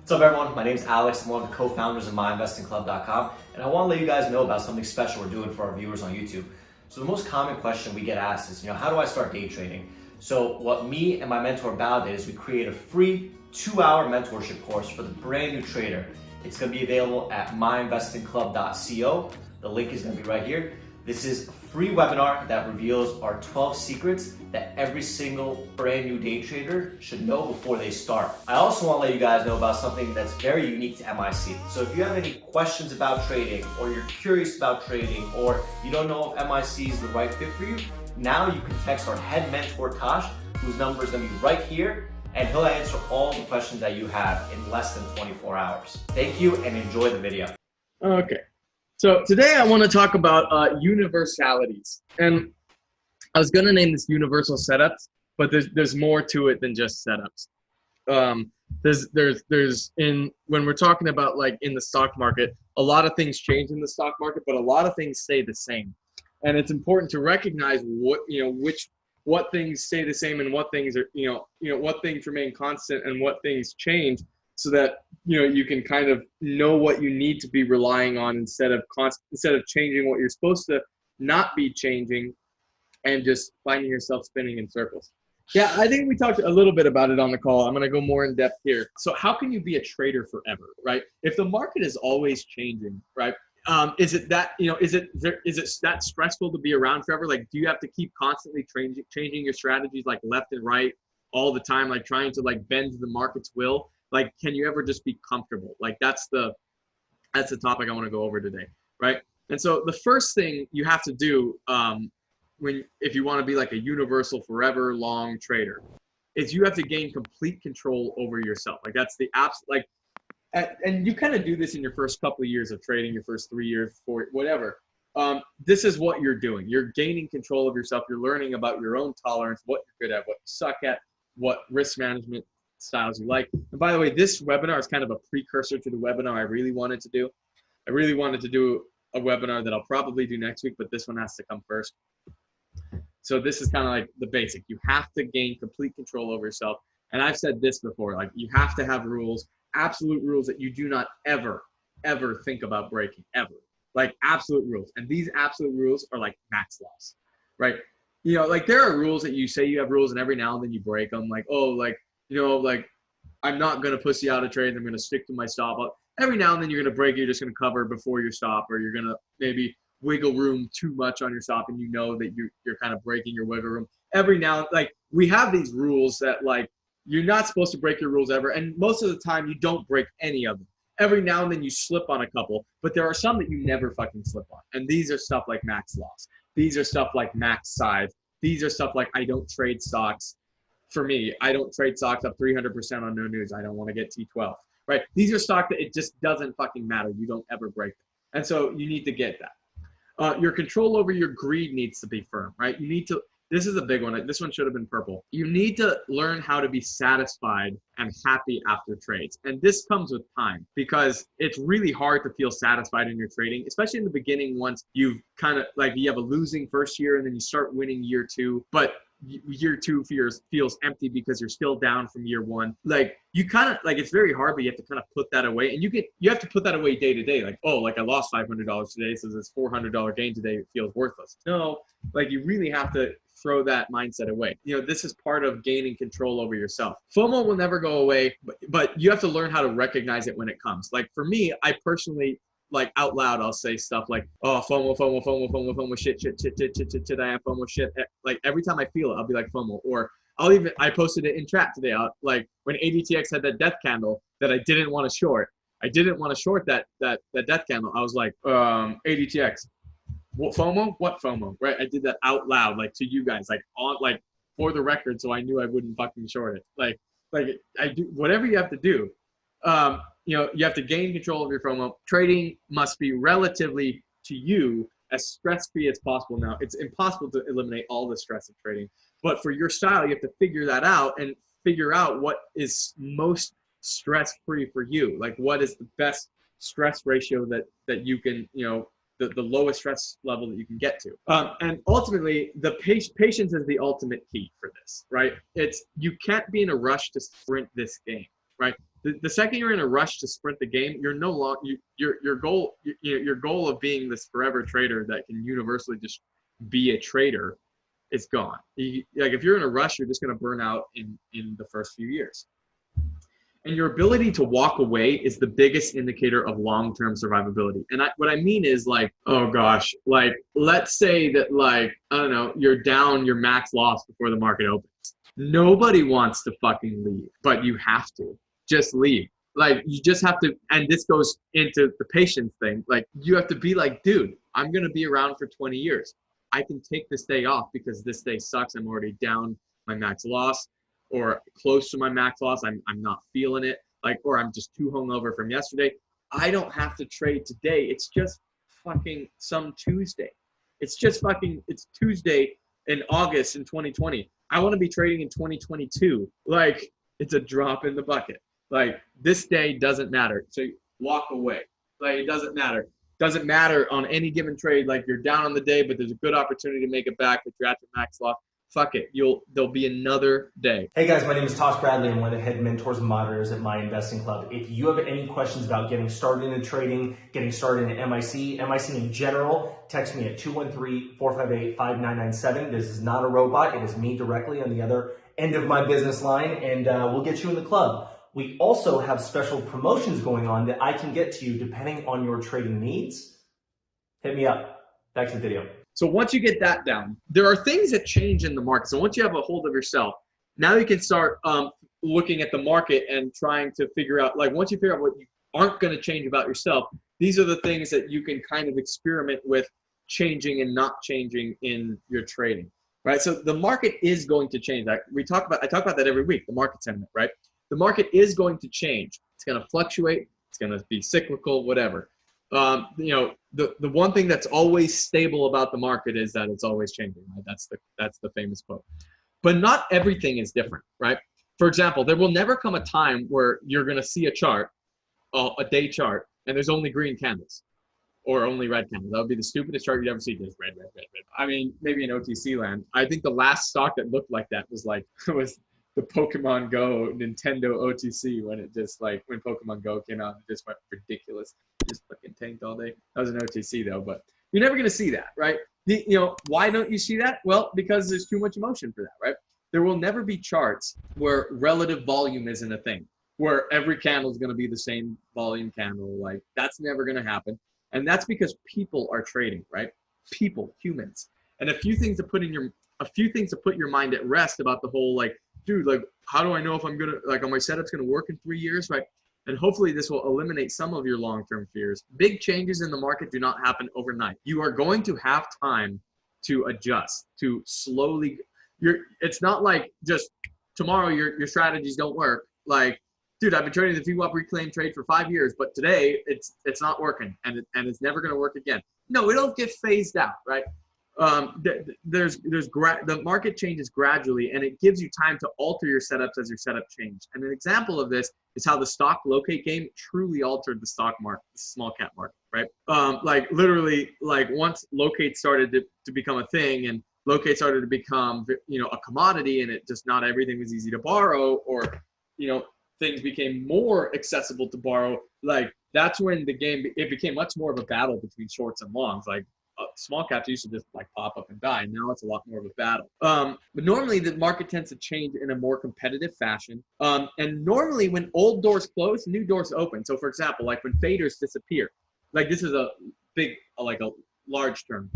What's up everyone, my name is Alex, I'm one of the co-founders of myinvestingclub.com, and I want to let you guys know about something special we're doing for our viewers on YouTube. So the most common question we get asked is, how do I start day trading? So what me and my mentor Bao did is we create a free 2-hour mentorship course for the brand new trader. It's going to be available at myinvestingclub.co. The link is going to be right here. This is a free webinar that reveals our 12 secrets that every single brand new day trader should know before they start. I also want to let you guys know about something that's very unique to MIC. So if you have any questions about trading, or you're curious about trading, or you don't know if MIC is the right fit for you, now you can text our head mentor Tosh, whose number is going to be right here, and he'll answer all the questions that you have in less than 24 hours. Thank you and enjoy the video. Okay. So today I want to talk about universalities, and I was going to name this universal setups, but there's more to it than just setups. When we're talking about like in the stock market, a lot of things change in the stock market, but a lot of things stay the same, and it's important to recognize what things stay the same and what things are what things remain constant and what things change, so that you can kind of know what you need to be relying on instead of changing what you're supposed to not be changing and just finding yourself spinning in circles. Yeah, I think we talked a little bit about it on the call. I'm going to go more in depth here. So how can you be a trader forever, right? If the market is always changing, right? Is it that that stressful to be around forever? Like, do you have to keep constantly changing your strategies like left and right all the time, like trying to like bend to the market's will? Like, can you ever just be comfortable? Like, that's the topic I want to go over today, right? And so the first thing you have to do if you want to be like a universal forever long trader is you have to gain complete control over yourself. Like, that's the absolute, and you kind of do this in your first couple of years of trading, your first 3 years, 4, whatever. This is what you're doing. You're gaining control of yourself. You're learning about your own tolerance, what you're good at, what you suck at, what risk management styles you like. And by the way, this webinar is kind of a precursor to the webinar I really wanted to do. I really wanted to do a webinar that I'll probably do next week, but this one has to come first. So this is kind of like the basic. You have to gain complete control over yourself. And I've said this before, like, you have to have rules, absolute rules that you do not ever think about breaking, ever. Like, absolute rules. And these absolute rules are like max loss, right? Like, there are rules that you say you have rules and every now and then you break them. Like, oh, like, like, I'm not going to pussy out a trade. I'm going to stick to my stop. Every now and then you're going to break. You're just going to cover before your stop, or you're going to maybe wiggle room too much on your stop, and that you're kind of breaking your wiggle room. Every now, like, we have these rules that, like, you're not supposed to break your rules ever, and most of the time you don't break any of them. Every now and then you slip on a couple, but there are some that you never fucking slip on. And these are stuff like max loss. These are stuff like max size. These are stuff like, I don't trade stocks. For me, I don't trade stocks up 300% on no news. I don't want to get T12, right? These are stocks that it just doesn't fucking matter. You don't ever break them. And so you need to get that. Your control over your greed needs to be firm, right? You need to, this is a big one. This one should have been purple. You need to learn how to be satisfied and happy after trades. And this comes with time, because it's really hard to feel satisfied in your trading, especially in the beginning. Once you've kind of, like, you have a losing first year and then you start winning year 2, but year 2 feels empty because you're still down from year 1. Like, you kind of, like, it's very hard, but you have to kind of put that away, and you have to put that away day to day. Like, oh, like, I lost $500 today, so this $400 gain today feels worthless. No, like, you really have to throw that mindset away. This is part of gaining control over yourself. FOMO will never go away, but you have to learn how to recognize it when it comes. Like, for me, I personally, like, out loud, I'll say stuff like, oh, FOMO, shit, I have FOMO, shit. Like, every time I feel it, I'll be like, FOMO. Or I posted it in chat today. Like, when ADTX had that death candle that I didn't want to short. I didn't want to short that death candle. I was like, ADTX, what FOMO? What FOMO? Right? I did that out loud, like, to you guys, like for the record, so I knew I wouldn't fucking short it. Like I do whatever you have to do. You have to gain control of your FOMO. Trading must be relatively, to you, as stress-free as possible. Now, it's impossible to eliminate all the stress of trading, but for your style, you have to figure that out and figure out what is most stress-free for you. Like, what is the best stress ratio that you can, the lowest stress level that you can get to. And ultimately, the patience is the ultimate key for this, right? You can't be in a rush to sprint this game, right? The second you're in a rush to sprint the game, you're no longer your goal. Your goal of being this forever trader that can universally just be a trader is gone. Like if you're in a rush, you're just going to burn out in the first few years. And your ability to walk away is the biggest indicator of long-term survivability. And what I mean is like, oh gosh, like let's say that like, I don't know, you're down your max loss before the market opens. Nobody wants to fucking leave, but you have to just leave. Like you just have to, and this goes into the patience thing. Like you have to be like, dude, I'm going to be around for 20 years. I can take this day off because this day sucks. I'm already down my max loss, or close to my max loss. I'm not feeling it, like, or I'm just too hungover from yesterday. I don't have to trade today. It's just fucking some Tuesday. It's Tuesday in August in 2020. I want to be trading in 2022. Like it's a drop in the bucket. Like this day doesn't matter. So walk away. Like it doesn't matter. Doesn't matter on any given trade. Like you're down on the day, but there's a good opportunity to make it back. If you're at your max loss, fuck it. There'll be another day. Hey guys, my name is Tosh Bradley. I'm one of the head mentors and moderators at My Investing Club. If you have any questions about getting started in trading, getting started in MIC in general, text me at 213-458-5997. This is not a robot. It is me directly on the other end of my business line, and we'll get you in the club. We also have special promotions going on that I can get to you depending on your trading needs. Hit me up. Back to the video. So once you get that down, there are things that change in the market. So once you have a hold of yourself, now you can start looking at the market and trying to figure out, like once you figure out what you aren't going to change about yourself, these are the things that you can kind of experiment with changing and not changing in your trading, right? So the market is going to change. I talk about that every week, the market sentiment, right? The market is going to change. It's going to fluctuate. It's going to be cyclical, whatever. The one thing that's always stable about the market is that it's always changing, right? That's the famous quote. But not everything is different, right? For example, there will never come a time where you're going to see a chart, a day chart, and there's only green candles or only red candles. That would be the stupidest chart you'd ever see, just red, red, red, red. I mean, maybe in OTC land. I think the last stock that looked like that was the Pokemon Go Nintendo OTC when Pokemon Go came out, it just went ridiculous. Just fucking tanked all day. That was an OTC though, but you're never going to see that, right? Why don't you see that? Well, because there's too much emotion for that, right? There will never be charts where relative volume isn't a thing, where every candle is going to be the same volume candle. Like that's never going to happen. And that's because people are trading, right? People, humans. And a few things to put your mind at rest about the whole, like, dude, like, how do I know if I'm going to, like, my setup's going to work in 3 years, right? And hopefully this will eliminate some of your long-term fears. Big changes in the market do not happen overnight. You are going to have time to adjust, to slowly, it's not like just tomorrow your strategies don't work. Like, dude, I've been trading the VWAP reclaim trade for 5 years, but today it's not working and it's never going to work again. No, it'll get phased out, right? The market changes gradually, and it gives you time to alter your setups as your setup change. And an example of this is how the stock locate game truly altered the stock market, the small cap market, right? Like literally, like once locate started to become a thing, and locate started to become, a commodity, and it just not everything was easy to borrow, or, things became more accessible to borrow. Like that's when it became much more of a battle between shorts and longs. Like, small caps used to just like pop up and die. Now it's a lot more of a battle. But normally the market tends to change in a more competitive fashion. And normally when old doors close, new doors open. So for example, like when faders disappear, like this is a large term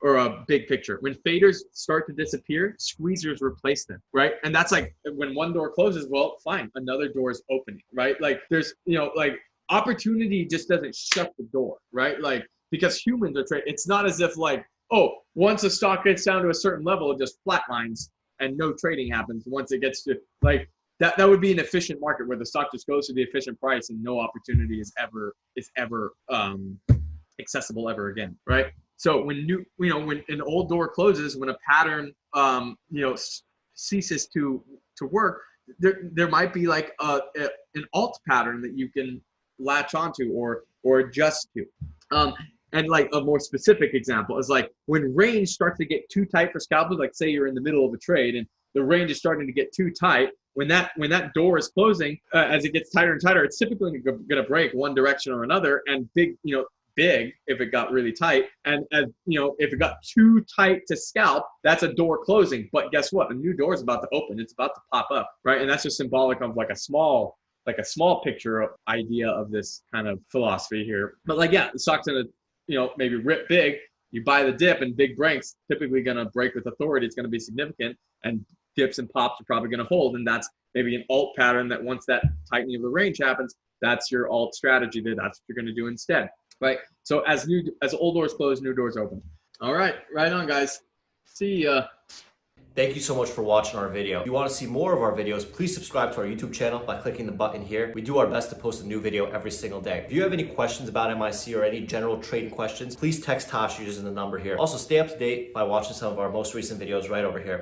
or a big picture. When faders start to disappear, squeezers replace them, right? And that's like when one door closes, well, fine, another door is opening, right? Like there's, like opportunity just doesn't shut the door, right? Like, because humans are trading. It's not as if like, oh, once a stock gets down to a certain level, it just flatlines and no trading happens. Once it gets to like that would be an efficient market where the stock just goes to the efficient price and no opportunity is ever accessible ever again, right? So when when an old door closes, when a pattern ceases to work, there might be like an alt pattern that you can latch onto or adjust to. And like a more specific example is like when range starts to get too tight for scalpers, like say you're in the middle of a trade and the range is starting to get too tight, when that door is closing, as it gets tighter and tighter, it's typically going to break one direction or another, and big if it got really tight, and as if it got too tight to scalp, that's a door closing. But guess what? A new door is about to open. It's about to pop up, right? And that's just symbolic of like a small picture of idea of this kind of philosophy here. But like, yeah, the stock's gonna maybe rip big. You buy the dip, and big breaks typically gonna break with authority. It's gonna be significant, and dips and pops are probably gonna hold, and that's maybe an alt pattern that once that tightening of the range happens, that's your alt strategy there. That's what you're gonna do instead. Right. So as old doors close, new doors open. All right. Right on, guys. See ya. Thank you so much for watching our video. If you want to see more of our videos, please subscribe to our YouTube channel by clicking the button here. We do our best to post a new video every single day. If you have any questions about MIC or any general trading questions, please text Tosh using the number here. Also, stay up to date by watching some of our most recent videos right over here.